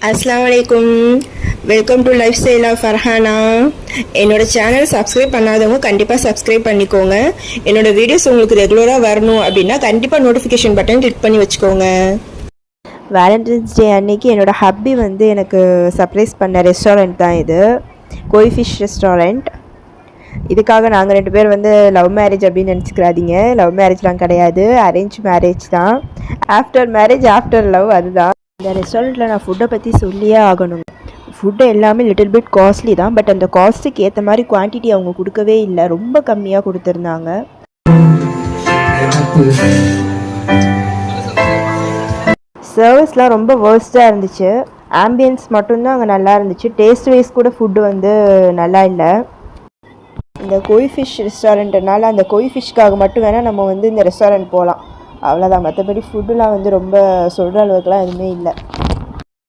அஸ்ஸலாமு அலைக்கும். Welcome to lifestyle of Farhana. என்னோட சேனல் சப்ஸ்கிரைப் பண்ணாதவங்க கண்டிப்பாக சப்ஸ்கிரைப் பண்ணிக்கோங்க. என்னோட வீடியோஸ் உங்களுக்கு ரெகுலராக வரணும் அப்படின்னா கண்டிப்பாக நோட்டிஃபிகேஷன் பட்டன் கிளிக் பண்ணி வச்சுக்கோங்க. வேலண்டைன்ஸ் டே அன்னைக்கு என்னோடய ஹப்பி வந்து எனக்கு சர்ப்ரைஸ் பண்ண ரெஸ்டாரண்ட் தான் இது, கோய் ஃபிஷ் ரெஸ்டாரண்ட். இதுக்காக நாங்கள் 2 பேர் வந்து லவ் மேரேஜ் அப்படின்னு நினச்சிக்கிறாதீங்க. லவ் மேரேஜ்லாம் கிடையாது, அரேஞ்ச் மேரேஜ் தான். ஆஃப்டர் மேரேஜ் ஆஃப்டர் லவ், அதுதான். இந்த ரெஸ்டாரண்ட்டில் நான் ஃபுட்டை பற்றி சொல்லியே ஆகணும். ஃபுட்டு எல்லாமே லிட்டில் பிட் காஸ்ட்லி தான், பட் அந்த காஸ்ட்டுக்கு ஏற்ற மாதிரி குவான்டிட்டி அவங்க கொடுக்கவே இல்லை, ரொம்ப கம்மியாக கொடுத்துருந்தாங்க. சர்வீஸ்லாம் ரொம்ப வேர்ஸ்ட்டாக இருந்துச்சு. ஆம்பியன்ஸ் மட்டும்தான் அங்கே நல்லா இருந்துச்சு. டேஸ்ட் வைஸ் கூட ஃபுட்டு வந்து நல்லா இல்லை. இந்த கோய் ஃபிஷ் ரெஸ்டாரண்ட்னால அந்த கோய் ஃபிஷ்க்காக மட்டும் வேணால் நம்ம வந்து இந்த ரெஸ்டாரண்ட் போகலாம், அவ்வளோதான். மற்றபடி ஃபுட்டுலாம் வந்து ரொம்ப சொல்கிற அளவுக்குலாம் எதுவுமே இல்லை.